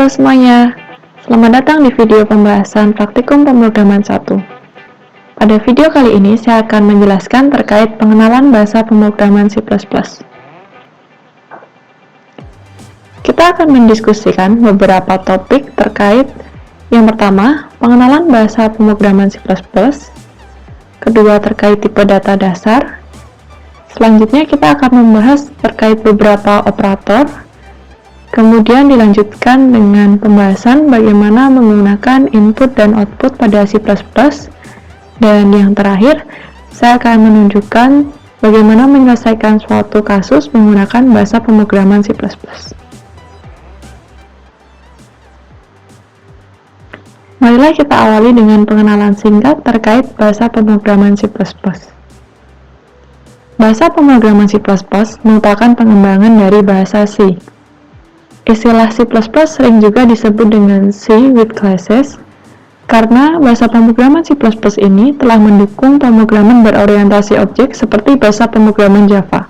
Halo semuanya, selamat datang di video pembahasan praktikum pemrograman 1. Pada video kali ini saya akan menjelaskan terkait pengenalan bahasa pemrograman C++. Kita akan mendiskusikan beberapa topik terkait yang pertama, pengenalan bahasa pemrograman C++, kedua terkait tipe data dasar, selanjutnya kita akan membahas terkait beberapa operator, kemudian dilanjutkan dengan pembahasan bagaimana menggunakan input dan output pada C++, dan yang terakhir, saya akan menunjukkan bagaimana menyelesaikan suatu kasus menggunakan bahasa pemrograman C++. Marilah kita awali dengan pengenalan singkat terkait bahasa pemrograman C++. Bahasa pemrograman C++ merupakan pengembangan dari bahasa C. Istilah C++ sering juga disebut dengan C with classes, karena bahasa pemrograman C++ ini telah mendukung pemrograman berorientasi objek seperti bahasa pemrograman Java.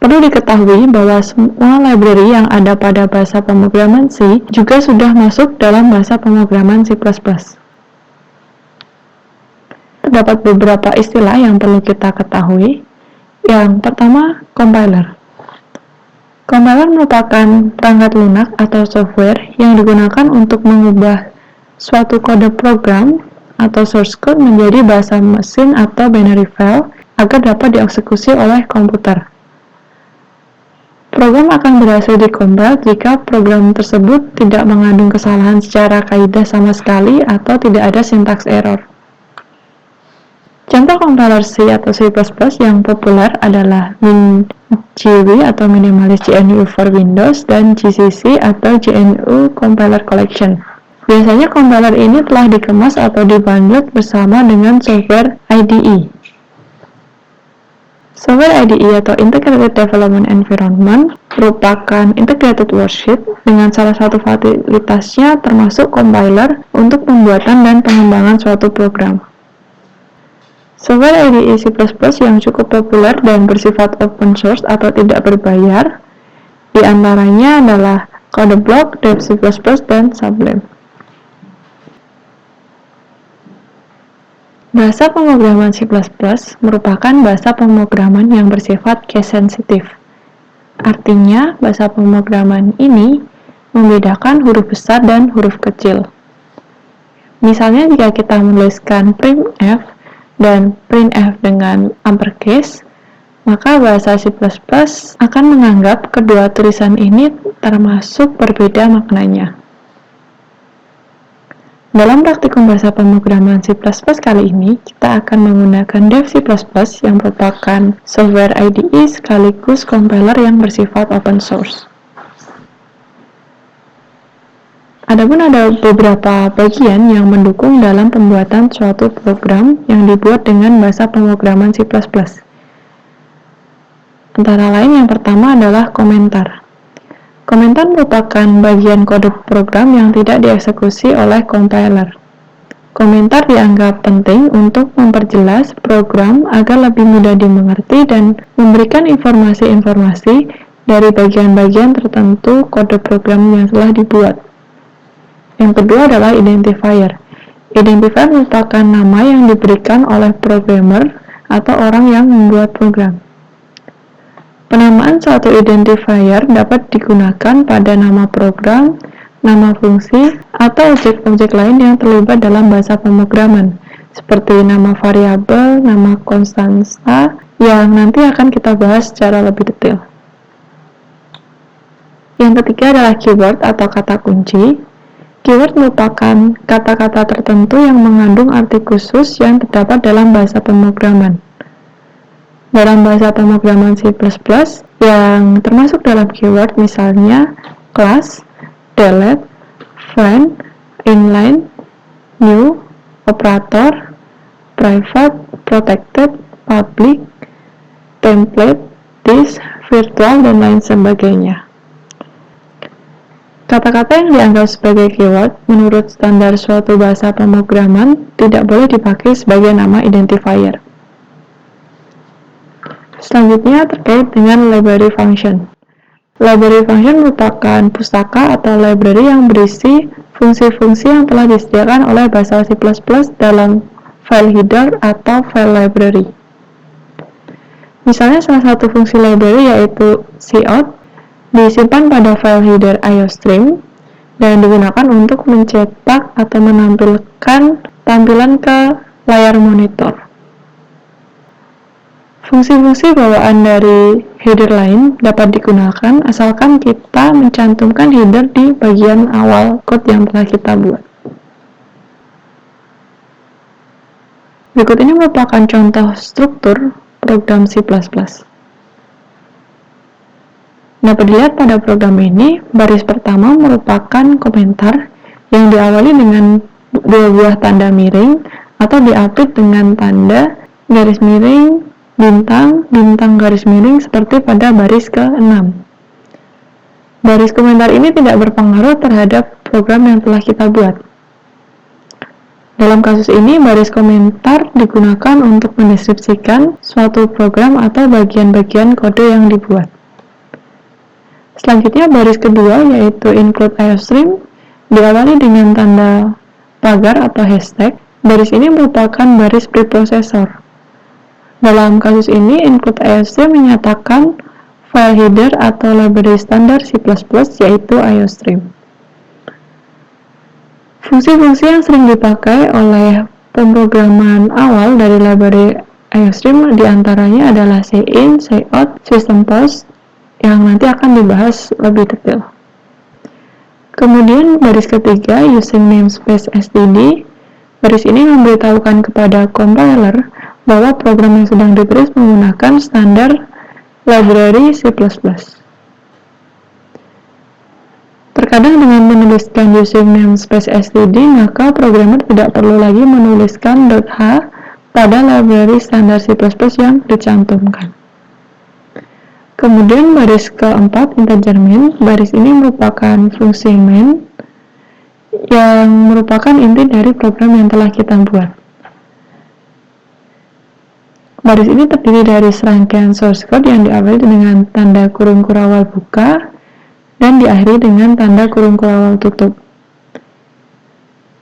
Perlu diketahui bahwa semua library yang ada pada bahasa pemrograman C juga sudah masuk dalam bahasa pemrograman C++. Terdapat beberapa istilah yang perlu kita ketahui. Yang pertama, compiler. Compiler merupakan perangkat lunak atau software yang digunakan untuk mengubah suatu kode program atau source code menjadi bahasa mesin atau binary file agar dapat dieksekusi oleh komputer. Program akan berhasil dikompil jika program tersebut tidak mengandung kesalahan secara kaidah sama sekali atau tidak ada syntax error. Contoh compiler C atau C++ yang populer adalah MinGW atau Minimalist GNU for Windows dan GCC atau GNU Compiler Collection. Biasanya compiler ini telah dikemas atau dibundle bersama dengan software IDE. Software IDE atau Integrated Development Environment merupakan integrated worksheet dengan salah satu fasilitasnya termasuk compiler untuk pembuatan dan pengembangan suatu program. Software IDE C++ yang cukup populer dan bersifat open source atau tidak berbayar, di antaranya adalah Codeblock, Dev C++, dan Sublime. Bahasa pemrograman C++ merupakan bahasa pemrograman yang bersifat case sensitive. Artinya, bahasa pemrograman ini membedakan huruf besar dan huruf kecil. Misalnya jika kita menuliskan printf dan printf dengan uppercase, maka bahasa C++ akan menganggap kedua tulisan ini termasuk berbeda maknanya. Dalam praktikum bahasa pemrograman C++ kali ini, kita akan menggunakan Dev C++ yang merupakan software IDE sekaligus compiler yang bersifat open source. Adapun ada beberapa bagian yang mendukung dalam pembuatan suatu program yang dibuat dengan bahasa pemrograman C++. Antara lain yang pertama adalah komentar. Komentar merupakan bagian kode program yang tidak dieksekusi oleh compiler. Komentar dianggap penting untuk memperjelas program agar lebih mudah dimengerti dan memberikan informasi-informasi dari bagian-bagian tertentu kode program yang telah dibuat. Yang kedua adalah identifier. Identifier merupakan nama yang diberikan oleh programmer atau orang yang membuat program. Penamaan suatu identifier dapat digunakan pada nama program, nama fungsi, atau objek-objek lain yang terlibat dalam bahasa pemrograman, seperti nama variabel, nama konstansa, yang nanti akan kita bahas secara lebih detail. Yang ketiga adalah keyword atau kata kunci. Keyword merupakan kata-kata tertentu yang mengandung arti khusus yang terdapat dalam bahasa pemrograman. Dalam bahasa pemrograman C++, yang termasuk dalam keyword misalnya class, delete, find, inline, new, operator, private, protected, public, template, this, virtual, dan lain sebagainya. Kata-kata yang dianggap sebagai keyword menurut standar suatu bahasa pemrograman tidak boleh dipakai sebagai nama identifier. Selanjutnya terkait dengan library function. Library function merupakan pustaka atau library yang berisi fungsi-fungsi yang telah disediakan oleh bahasa C++ dalam file header atau file library. Misalnya salah satu fungsi library yaitu cout disimpan pada file header IOStream dan digunakan untuk mencetak atau menampilkan tampilan ke layar monitor. Fungsi-fungsi bawaan dari header lain dapat digunakan asalkan kita mencantumkan header di bagian awal code yang telah kita buat. Berikut ini merupakan contoh struktur program C++. Dapat dilihat pada program ini, baris pertama merupakan komentar yang diawali dengan dua buah tanda miring atau diapit dengan tanda garis miring bintang garis miring seperti pada baris ke-6. Baris komentar ini tidak berpengaruh terhadap program yang telah kita buat. Dalam kasus ini, baris komentar digunakan untuk mendeskripsikan suatu program atau bagian-bagian kode yang dibuat. Selanjutnya, baris kedua yaitu include IOStream diawali dengan tanda pagar atau hashtag. Baris ini merupakan baris preprocessor. Dalam kasus ini, include IOStream menyatakan file header atau library standar C++ yaitu IOStream. Fungsi-fungsi yang sering dipakai oleh pemrograman awal dari library IOStream diantaranya adalah cin, cout, system post yang nanti akan dibahas lebih detail. Kemudian baris ketiga using namespace std. Baris ini memberitahukan kepada compiler bahwa program yang sedang ditulis menggunakan standar library C++. Terkadang dengan menuliskan using namespace std, maka programmer tidak perlu lagi menuliskan .h pada library standar C++ yang dicantumkan. Kemudian baris keempat, integer main. Baris ini merupakan fungsi main yang merupakan inti dari program yang telah kita buat. Baris ini terdiri dari serangkaian source code yang diawali dengan tanda kurung kurawal buka dan diakhiri dengan tanda kurung kurawal tutup.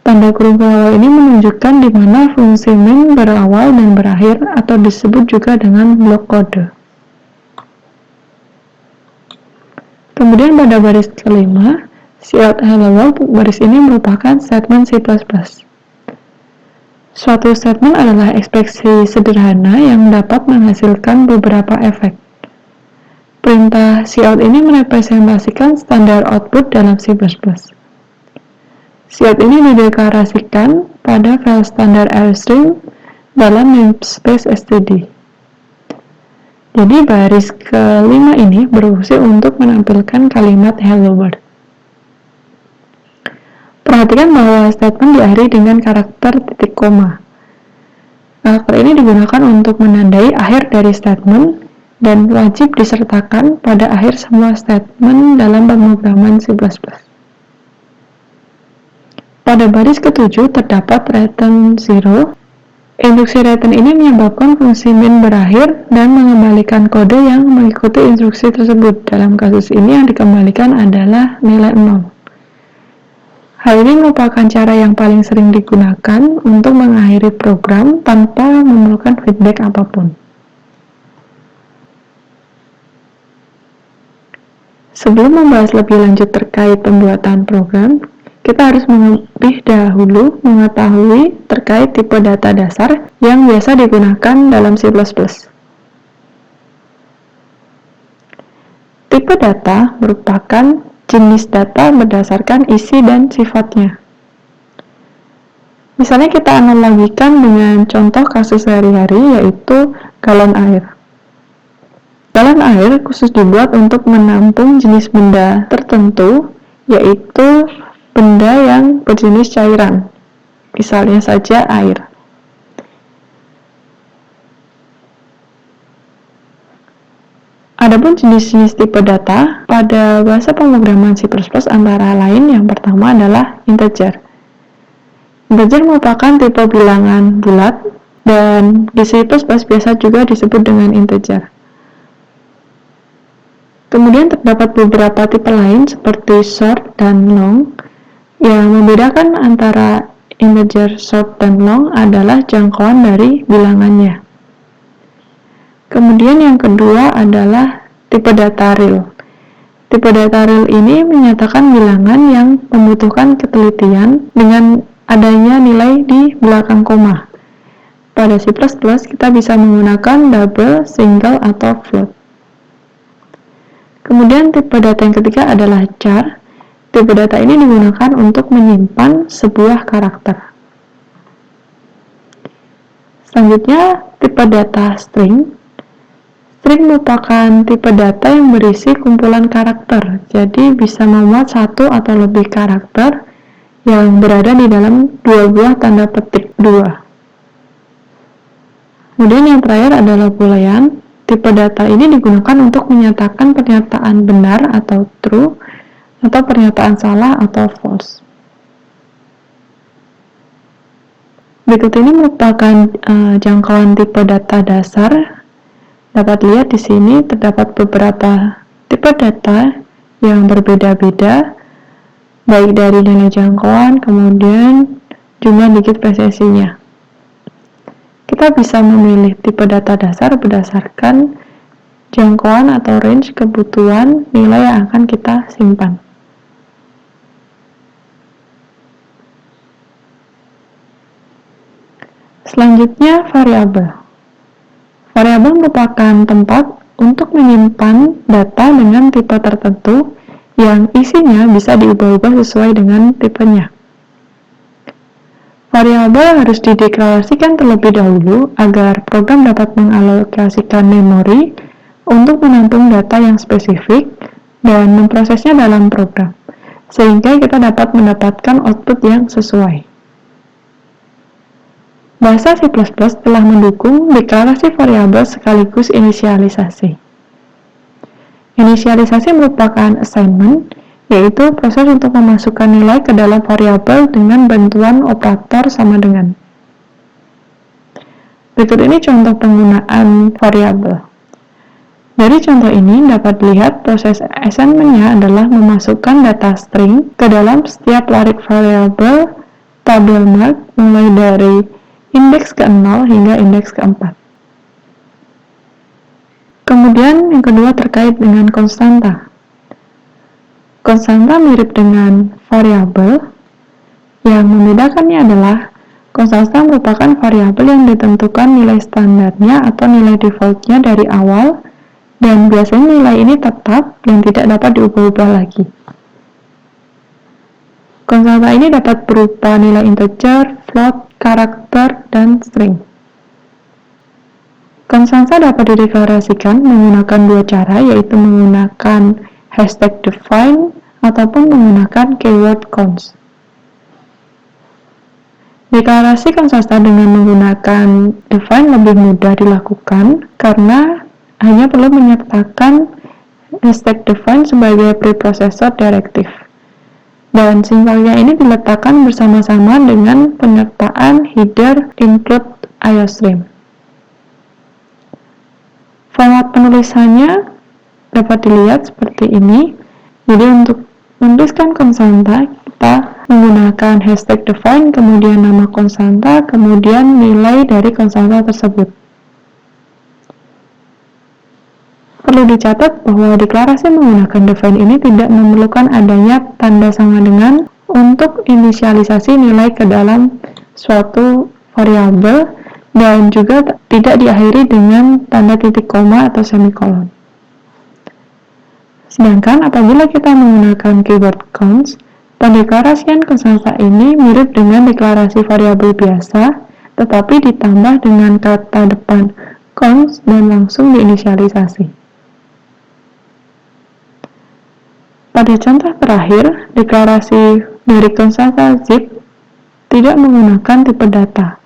Tanda kurung kurawal ini menunjukkan di mana fungsi main berawal dan berakhir atau disebut juga dengan blok kode. Kemudian pada baris kelima, cout hello world, baris ini merupakan statement C++. Suatu statement adalah ekspresi sederhana yang dapat menghasilkan beberapa efek. Perintah cout ini merepresentasikan standar output dalam C++. Cout ini dideklarasikan pada file standar IOStream dalam namespace std. Jadi baris kelima ini berfungsi untuk menampilkan kalimat hello world. Perhatikan bahwa statement diakhiri dengan karakter titik koma. Karakter ini digunakan untuk menandai akhir dari statement dan wajib disertakan pada akhir semua statement dalam pemrograman C++. Pada baris ketujuh terdapat return 0. Instruksi return ini menyebabkan fungsi main berakhir dan mengembalikan kode yang mengikuti instruksi tersebut. Dalam kasus ini yang dikembalikan adalah nilai 0. Hal ini merupakan cara yang paling sering digunakan untuk mengakhiri program tanpa memerlukan feedback apapun. Sebelum membahas lebih lanjut terkait pembuatan program, kita harus lebih dahulu mengetahui terkait tipe data dasar yang biasa digunakan dalam C++. Tipe data merupakan jenis data berdasarkan isi dan sifatnya. Misalnya kita analogikan dengan contoh kasus sehari-hari yaitu galon air. Galon air khusus dibuat untuk menampung jenis benda tertentu, yaitu benda yang berjenis cairan, misalnya saja air. Adapun jenis-jenis tipe data pada bahasa pemrograman C++ antara lain yang pertama adalah integer. Integer merupakan tipe bilangan bulat dan di C++ biasa juga disebut dengan integer. Kemudian terdapat beberapa tipe lain seperti short dan long. Yang membedakan antara integer short dan long adalah jangkauan dari bilangannya. Kemudian yang kedua adalah tipe data real. Tipe data real ini menyatakan bilangan yang membutuhkan ketelitian dengan adanya nilai di belakang koma. Pada C++ kita bisa menggunakan double, single, atau float. Kemudian tipe data yang ketiga adalah char. Tipe data ini digunakan untuk menyimpan sebuah karakter. Selanjutnya, tipe data string. String merupakan tipe data yang berisi kumpulan karakter, jadi bisa memuat satu atau lebih karakter yang berada di dalam dua buah tanda petik 2. Kemudian yang terakhir adalah boolean. Tipe data ini digunakan untuk menyatakan pernyataan benar atau true, atau pernyataan salah atau false. Berikut ini merupakan jangkauan tipe data dasar. Dapat lihat di sini terdapat beberapa tipe data yang berbeda-beda, baik dari nilai jangkauan, kemudian jumlah digit presesinya. Kita bisa memilih tipe data dasar berdasarkan jangkauan atau range kebutuhan nilai yang akan kita simpan. Selanjutnya, variabel. Variabel merupakan tempat untuk menyimpan data dengan tipe tertentu yang isinya bisa diubah-ubah sesuai dengan tipenya. Variabel harus dideklarasikan terlebih dahulu agar program dapat mengalokasikan memori untuk menampung data yang spesifik dan memprosesnya dalam program, sehingga kita dapat mendapatkan output yang sesuai. Bahasa C++ telah mendukung deklarasi variabel sekaligus inisialisasi. Inisialisasi merupakan assignment, yaitu proses untuk memasukkan nilai ke dalam variabel dengan bantuan operator sama dengan. Berikut ini contoh penggunaan variabel. Dari contoh ini dapat dilihat proses assignment-nya adalah memasukkan data string ke dalam setiap larik variabel tabel mark mulai dari indeks ke-0 hingga indeks ke-4. Kemudian yang kedua terkait dengan konstanta. Konstanta mirip dengan variabel. Yang membedakannya adalah konstanta merupakan variabel yang ditentukan nilai standarnya atau nilai defaultnya dari awal, dan biasanya nilai ini tetap dan tidak dapat diubah-ubah lagi. Konstanta ini dapat berupa nilai integer, float, karakter, dan string. Konstanta dapat dideklarasikan menggunakan dua cara, yaitu menggunakan hashtag define ataupun menggunakan keyword const. Deklarasi konstanta dengan menggunakan define lebih mudah dilakukan karena hanya perlu menyertakan hashtag define sebagai preprocessor directive. Dan simbolnya ini diletakkan bersama-sama dengan penyertaan header include iostream. Format penulisannya dapat dilihat seperti ini. Jadi untuk menuliskan konstanta, kita menggunakan hashtag define, kemudian nama konstanta, kemudian nilai dari konstanta tersebut. Perlu dicatat bahwa deklarasi menggunakan define ini tidak memerlukan adanya tanda sama dengan untuk inisialisasi nilai ke dalam suatu variabel, dan juga tidak diakhiri dengan tanda titik koma atau semikolon. Sedangkan apabila kita menggunakan keyword const, pendeklarasian konstanta ini mirip dengan deklarasi variabel biasa, tetapi ditambah dengan kata depan const dan langsung diinisialisasi. Pada contoh terakhir, deklarasi dari konstanta zip tidak menggunakan tipe data.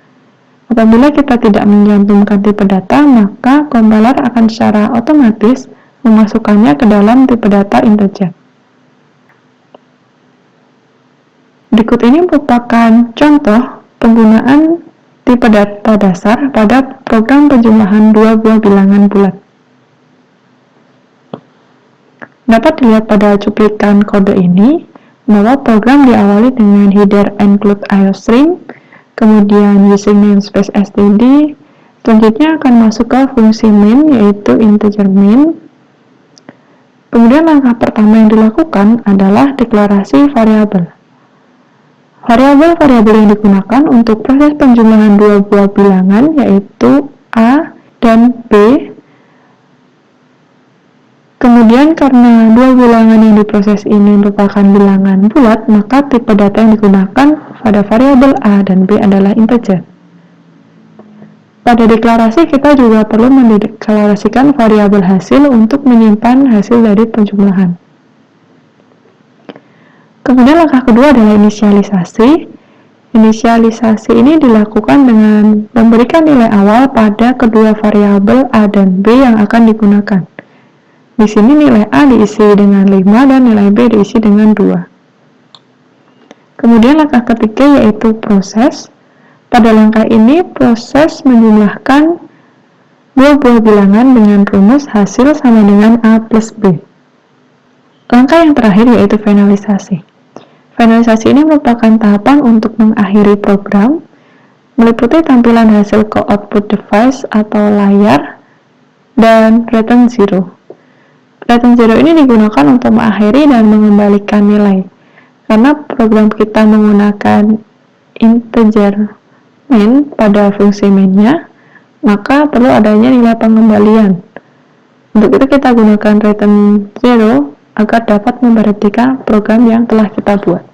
Apabila kita tidak mencantumkan tipe data, maka compiler akan secara otomatis memasukkannya ke dalam tipe data integer. Berikut ini merupakan contoh penggunaan tipe data dasar pada program penjumlahan dua buah bilangan bulat. Dapat dilihat pada cuplikan kode ini bahwa program diawali dengan header include iostream, kemudian using namespace std, selanjutnya akan masuk ke fungsi main yaitu integer main. Kemudian langkah pertama yang dilakukan adalah deklarasi variabel. Variabel-variabel yang digunakan untuk proses penjumlahan dua buah bilangan yaitu A dan B. Kemudian karena dua bilangan yang diproses ini merupakan bilangan bulat, maka tipe data yang digunakan pada variabel A dan B adalah integer. Pada deklarasi kita juga perlu mendeklarasikan variabel hasil untuk menyimpan hasil dari penjumlahan. Kemudian langkah kedua adalah inisialisasi. Inisialisasi ini dilakukan dengan memberikan nilai awal pada kedua variabel A dan B yang akan digunakan. Di sini nilai A diisi dengan 5 dan nilai B diisi dengan 2. Kemudian langkah ketiga yaitu proses. Pada langkah ini proses menjumlahkan dua buah bilangan dengan rumus hasil sama dengan A plus B. Langkah yang terakhir yaitu finalisasi. Finalisasi ini merupakan tahapan untuk mengakhiri program, meliputi tampilan hasil ke output device atau layar, dan return 0. Return 0 ini digunakan untuk mengakhiri dan mengembalikan nilai. Karena program kita menggunakan integer main pada fungsi mainnya, maka perlu adanya nilai pengembalian. Untuk itu kita gunakan return 0 agar dapat memberhentikan program yang telah kita buat.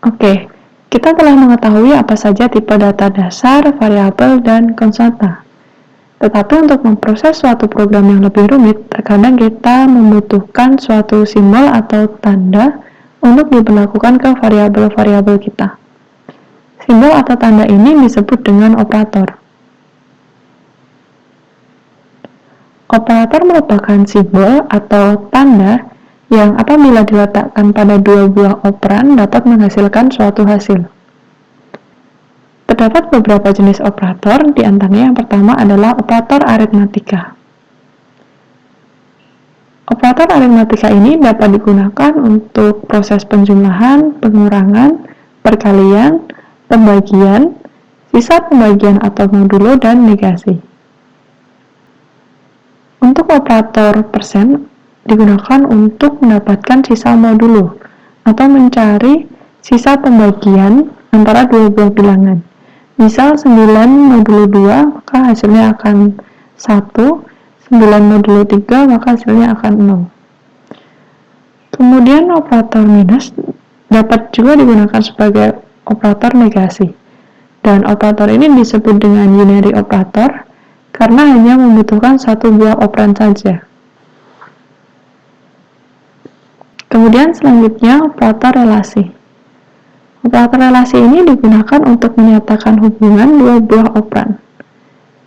Oke, kita telah mengetahui apa saja tipe data dasar, variabel, dan konstanta. Tetapi untuk memproses suatu program yang lebih rumit, terkadang kita membutuhkan suatu simbol atau tanda untuk diberlakukan ke variabel-variabel kita. Simbol atau tanda ini disebut dengan operator. Operator merupakan simbol atau tanda yang apabila diletakkan pada dua buah operan dapat menghasilkan suatu hasil. Terdapat beberapa jenis operator, di antaranya yang pertama adalah operator aritmatika. Operator aritmatika ini dapat digunakan untuk proses penjumlahan, pengurangan, perkalian, pembagian, sisa pembagian atau modulo, dan negasi. Untuk operator persen digunakan untuk mendapatkan sisa modulo atau mencari sisa pembagian antara dua buah bilangan. Misal 9 modulo 2 maka hasilnya akan 1, 9 modulo 3 maka hasilnya akan 0. Kemudian operator minus dapat juga digunakan sebagai operator negasi. Dan operator ini disebut dengan unary operator karena hanya membutuhkan satu buah operan saja. Kemudian selanjutnya operator relasi. Operator relasi ini digunakan untuk menyatakan hubungan dua buah operan.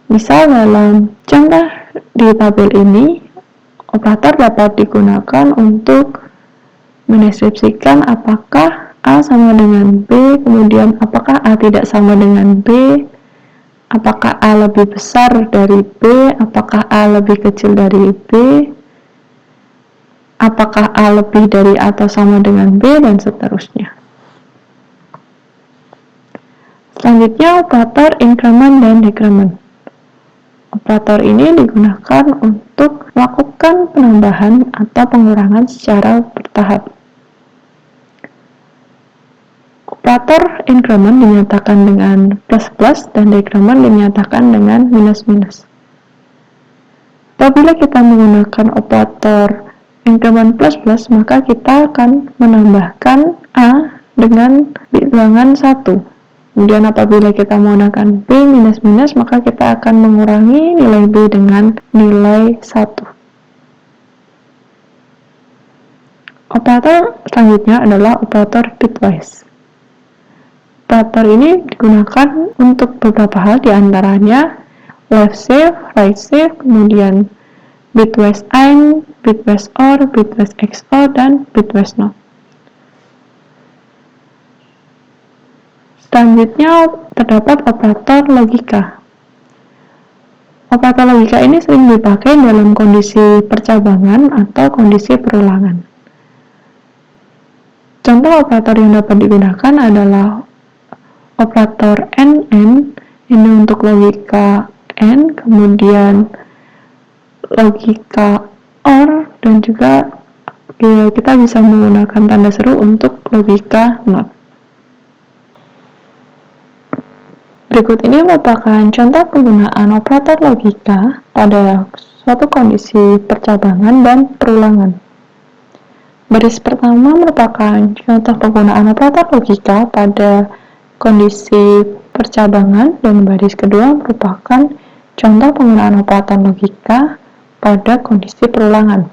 Misal dalam contoh di tabel ini, operator dapat digunakan untuk mendeskripsikan apakah A sama dengan B, kemudian apakah A tidak sama dengan B, apakah A lebih besar dari B, apakah A lebih kecil dari B, apakah A lebih dari atau sama dengan B, dan seterusnya. Selanjutnya operator increment dan decrement. Operator ini digunakan untuk melakukan penambahan atau pengurangan secara bertahap. Operator increment dinyatakan dengan plus-plus dan decrement dinyatakan dengan minus-minus. Apabila kita menggunakan operator increment plus-plus, maka kita akan menambahkan A dengan bilangan 1. Kemudian apabila kita menggunakan B minus-minus, maka kita akan mengurangi nilai B dengan nilai 1. Operator selanjutnya adalah operator bitwise. Operator ini digunakan untuk beberapa hal, diantaranya left shift, right shift, kemudian bitwise AND, bitwise OR, bitwise XOR, dan bitwise NOT. Selanjutnya terdapat operator logika. Operator logika ini sering dipakai dalam kondisi percabangan atau kondisi perulangan. Contoh operator yang dapat digunakan adalah operator NN, ini untuk logika N, kemudian logika OR, dan juga kita bisa menggunakan tanda seru untuk logika NOT. Berikut ini merupakan contoh penggunaan operator logika pada suatu kondisi percabangan dan perulangan. Baris pertama merupakan contoh penggunaan operator logika pada kondisi percabangan, dan baris kedua merupakan contoh penggunaan operator logika pada kondisi perulangan.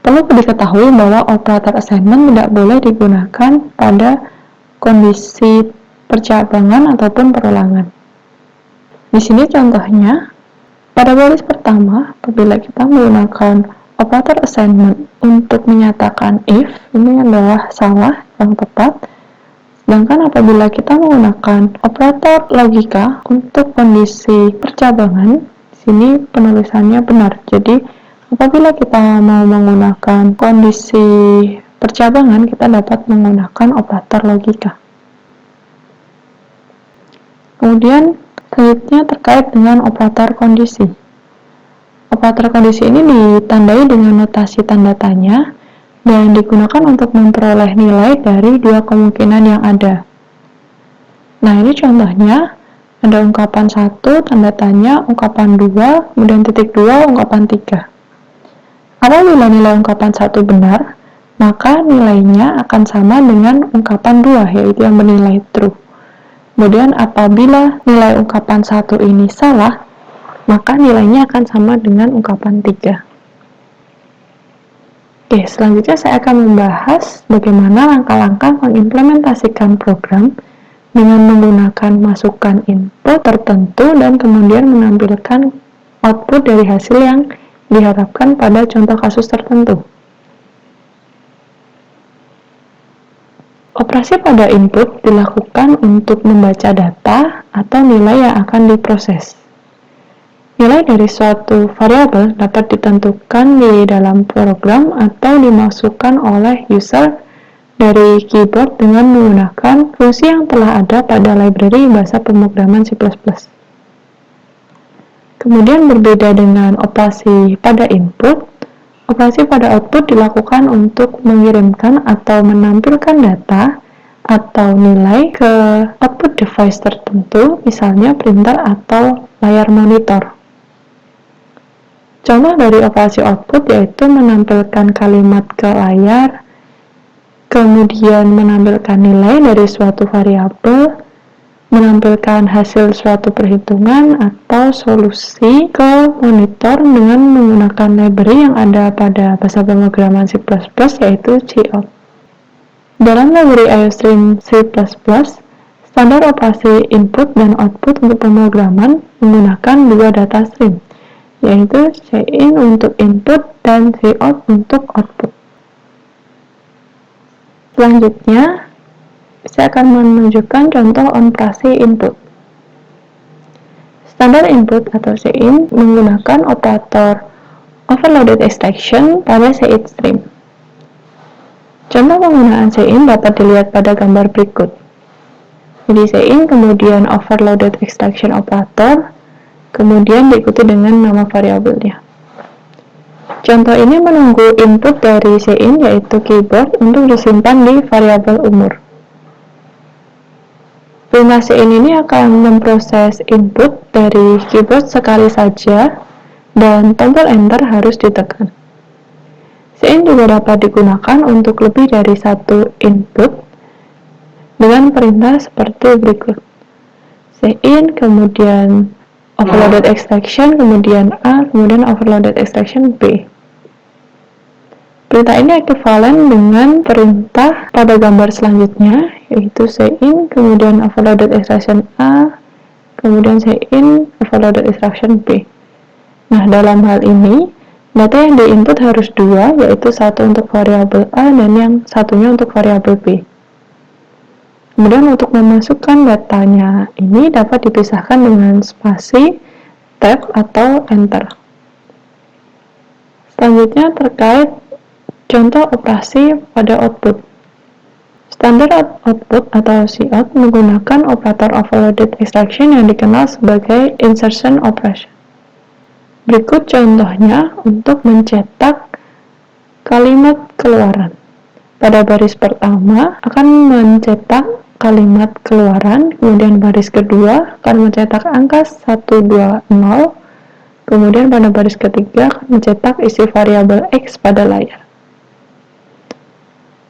Perlu diketahui bahwa operator assignment tidak boleh digunakan pada kondisi percabangan ataupun perulangan. Di sini contohnya, pada baris pertama, apabila kita menggunakan operator assignment untuk menyatakan if, ini adalah salah yang tepat. Sedangkan apabila kita menggunakan operator logika untuk kondisi percabangan, di sini penulisannya benar. Jadi, apabila kita mau menggunakan kondisi percabangan, kita dapat menggunakan operator logika. Kemudian, selanjutnya terkait dengan operator kondisi. Operator kondisi ini ditandai dengan notasi tanda tanya dan digunakan untuk memperoleh nilai dari dua kemungkinan yang ada. Nah, ini contohnya, ada ungkapan 1, tanda tanya, ungkapan 2, kemudian titik 2, ungkapan 3. Apabila nilai ungkapan 1 benar, maka nilainya akan sama dengan ungkapan 2, yaitu yang bernilai true. Kemudian apabila nilai ungkapan 1 ini salah, maka nilainya akan sama dengan ungkapan 3. Oke, selanjutnya saya akan membahas bagaimana langkah-langkah mengimplementasikan program dengan menggunakan masukan input tertentu dan kemudian menampilkan output dari hasil yang diharapkan pada contoh kasus tertentu. Operasi pada input dilakukan untuk membaca data atau nilai yang akan diproses. Nilai dari suatu variabel dapat ditentukan di dalam program atau dimasukkan oleh user dari keyboard dengan menggunakan fungsi yang telah ada pada library bahasa pemrograman C++. Kemudian berbeda dengan operasi pada input, operasi pada output dilakukan untuk mengirimkan atau menampilkan data atau nilai ke output device tertentu, misalnya printer atau layar monitor. Contoh dari operasi output yaitu menampilkan kalimat ke layar, kemudian menampilkan nilai dari suatu variabel, menampilkan hasil suatu perhitungan atau solusi ke monitor dengan menggunakan library yang ada pada bahasa pemrograman C++ yaitu cout. Dalam library IOStream C++, standar operasi input dan output untuk pemrograman menggunakan dua data stream, yaitu cin untuk input dan cout untuk output. Selanjutnya, saya akan menunjukkan contoh operasi input. Standar input atau cin menggunakan operator overloaded extraction pada cin stream. Contoh penggunaan cin dapat dilihat pada gambar berikut. Jadi cin kemudian overloaded extraction operator, kemudian diikuti dengan nama variabelnya. Contoh ini menunggu input dari cin yaitu keyboard untuk disimpan di variabel umur. Perintah cin ini akan memproses input dari keyboard sekali saja dan tombol enter harus ditekan. Cin juga dapat digunakan untuk lebih dari satu input dengan perintah seperti berikut. Cin kemudian overloaded extraction, kemudian A, kemudian overloaded extraction B. Perintah ini ekuivalen dengan perintah pada gambar selanjutnya, yaitu cin, kemudian overloaded extraction A, kemudian cin, overloaded extraction B. Nah, dalam hal ini, data yang diinput harus dua, yaitu satu untuk variabel A dan yang satunya untuk variabel B. Kemudian untuk memasukkan datanya ini dapat dipisahkan dengan spasi Tab atau Enter. Selanjutnya terkait contoh operasi pada output. Standard output atau cout menggunakan operator overloaded extraction yang dikenal sebagai insertion operation. Berikut contohnya untuk mencetak kalimat keluaran. Pada baris pertama akan mencetak kalimat keluaran, kemudian baris kedua akan mencetak angka 120, kemudian pada baris ketiga akan mencetak isi variabel X pada layar.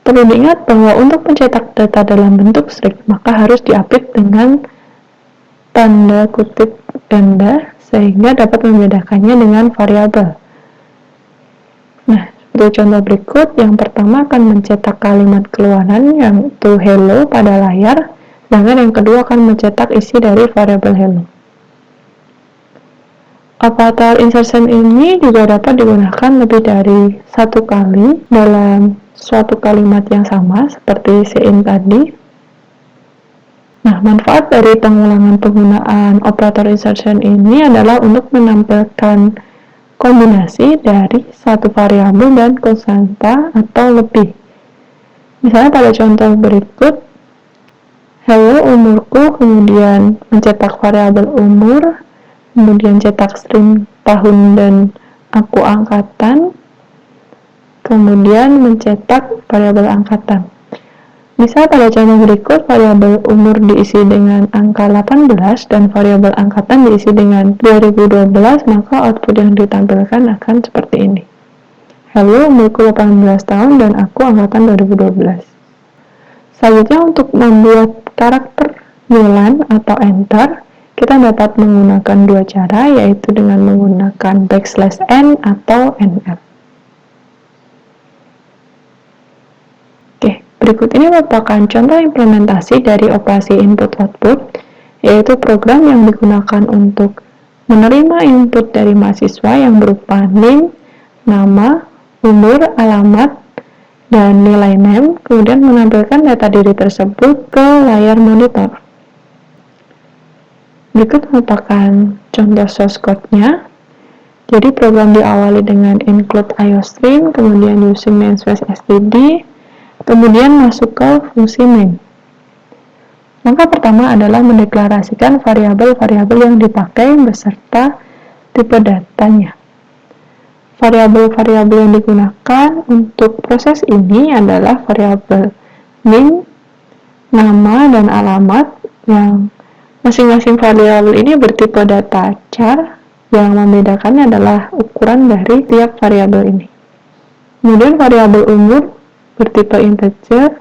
Perlu diingat bahwa untuk mencetak data dalam bentuk string, maka harus diapit dengan tanda kutip ganda sehingga dapat membedakannya dengan variabel. Nah, seperti contoh berikut, yang pertama akan mencetak kalimat keluaran yaitu hello pada layar, sedangkan yang kedua akan mencetak isi dari variabel hello. Operator insertion ini juga dapat digunakan lebih dari satu kali dalam suatu kalimat yang sama seperti cin tadi. Nah, manfaat dari pengulangan penggunaan operator insertion ini adalah untuk menampilkan kombinasi dari satu variabel dan konstanta atau lebih. Misalnya pada contoh berikut, hello umurku, kemudian mencetak variabel umur, kemudian cetak string tahun dan aku angkatan, kemudian mencetak variabel angkatan. Misal pada contoh berikut, variabel umur diisi dengan angka 18 dan variabel angkatan diisi dengan 2012, maka output yang ditampilkan akan seperti ini. Hello, umurku 18 tahun dan aku angkatan 2012. Selanjutnya untuk membuat karakter bulan atau enter, kita dapat menggunakan dua cara, yaitu dengan menggunakan \n atau nr. Berikut ini merupakan contoh implementasi dari operasi input-output, yaitu program yang digunakan untuk menerima input dari mahasiswa yang berupa name, nama, umur, alamat, dan nilai name, kemudian menampilkan data diri tersebut ke layar monitor. Berikut merupakan contoh source code-nya. Jadi program diawali dengan include iostream, kemudian using namespace std, kemudian masuk ke fungsi main. Langkah pertama adalah mendeklarasikan variabel-variabel yang dipakai beserta tipe datanya. Variabel-variabel yang digunakan untuk proses ini adalah variabel name, nama, dan alamat, yang masing-masing variabel ini bertipe data char, yang membedakannya adalah ukuran dari tiap variabel ini. Kemudian variabel umur bertipe integer,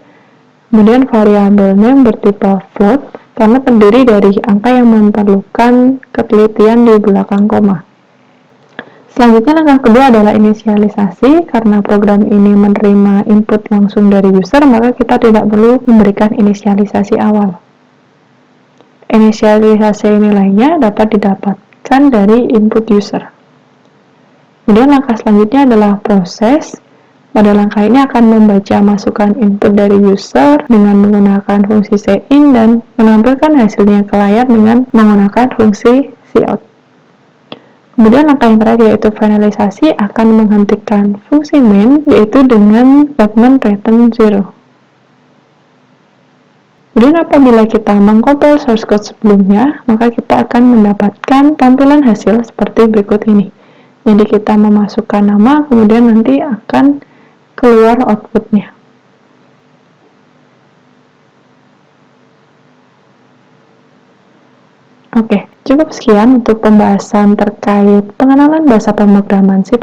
kemudian variabel name bertipe float karena terdiri dari angka yang memerlukan ketelitian di belakang koma. Selanjutnya langkah kedua adalah inisialisasi. Karena program ini menerima input langsung dari user, maka kita tidak perlu memberikan inisialisasi awal. Inisialisasi nilainya dapat didapatkan dari input user. Kemudian langkah selanjutnya adalah proses. Pada langkah ini akan membaca masukan input dari user dengan menggunakan fungsi cin dan menampilkan hasilnya ke layar dengan menggunakan fungsi cout. Kemudian langkah yang terakhir yaitu finalisasi akan menghentikan fungsi main yaitu dengan statement return 0. Kemudian apabila kita mengkompil source code sebelumnya, maka kita akan mendapatkan tampilan hasil seperti berikut ini. Jadi kita memasukkan nama, kemudian nanti akan keluar outputnya. Oke, cukup sekian untuk pembahasan terkait pengenalan bahasa pemrograman C++.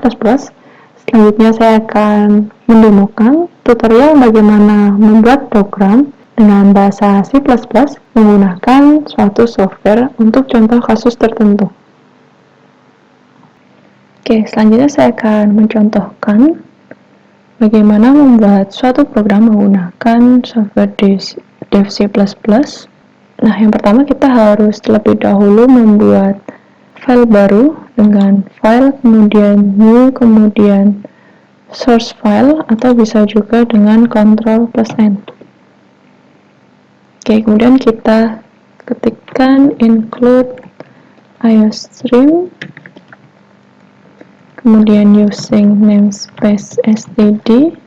Selanjutnya saya akan mendemokan tutorial bagaimana membuat program dengan bahasa C++ menggunakan suatu software untuk contoh kasus tertentu. Oke, selanjutnya saya akan mencontohkan bagaimana membuat suatu program menggunakan software Dev C++. Nah, yang pertama kita harus terlebih dahulu membuat file baru dengan file, kemudian new, kemudian source file, atau bisa juga dengan Ctrl+N. Oke, kemudian kita ketikkan include iostream, kemudian using namespace std,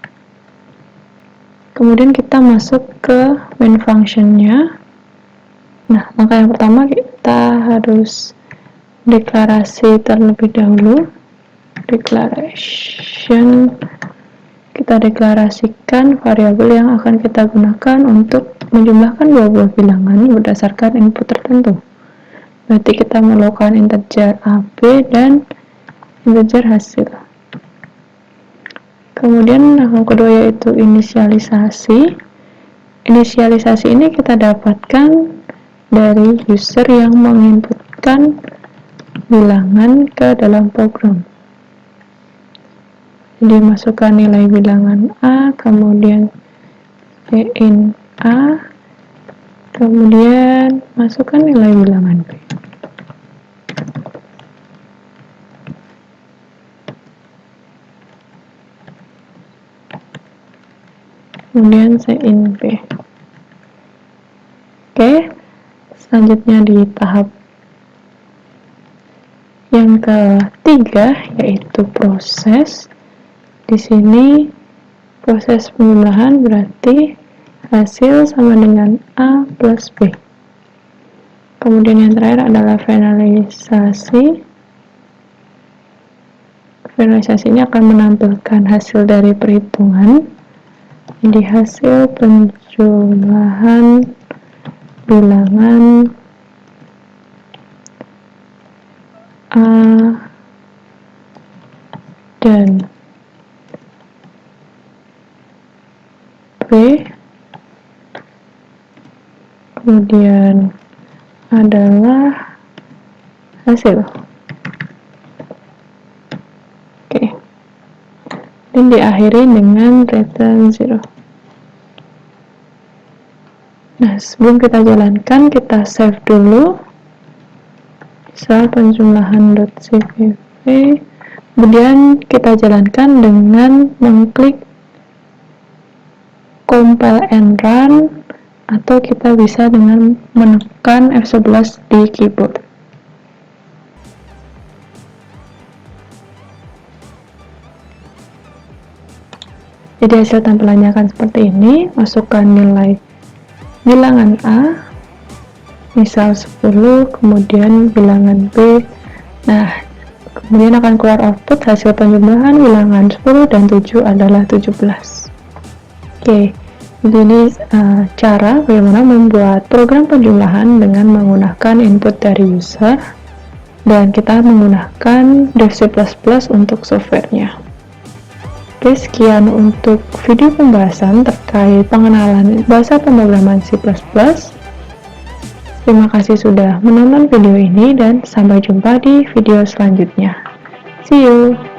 kemudian kita masuk ke main functionnya. Nah, langkah yang pertama kita harus deklarasi terlebih dahulu. Declaration, kita deklarasikan variabel yang akan kita gunakan untuk menjumlahkan dua buah bilangan berdasarkan input tertentu. Berarti kita melakukan integer AB dan integer hasil. Kemudian yang kedua yaitu inisialisasi. Inisialisasi ini kita dapatkan dari user yang menginputkan bilangan ke dalam program. Jadi masukkan nilai bilangan A, kemudian in A, kemudian masukkan nilai bilangan B. Kemudian in B. Oke, selanjutnya di tahap yang ketiga yaitu proses. Di sini proses penjumlahan berarti hasil sama dengan A plus B. Kemudian yang terakhir adalah finalisasi. Finalisasi ini akan menampilkan hasil dari perhitungan. Jadi hasil penjumlahan bilangan A dan B, kemudian adalah hasil. Oke. Dan diakhiri dengan return 0. Nah, sebelum kita jalankan, kita save dulu. Misal penjumlahan.cpp. Kemudian kita jalankan dengan mengklik compile and run, atau kita bisa dengan menekan F11 di keyboard. Jadi hasil tampilannya akan seperti ini. Masukkan nilai bilangan A, misal 10, kemudian bilangan B. Nah, kemudian akan keluar output hasil penjumlahan bilangan 10 dan 7 adalah 17. Oke, ini cara bagaimana membuat program penjumlahan dengan menggunakan input dari user, dan kita menggunakan Dev C++ untuk softwarenya. Oke, sekian untuk video pembahasan terkait pengenalan bahasa pemrograman C++. Terima kasih sudah menonton video ini dan sampai jumpa di video selanjutnya. See you!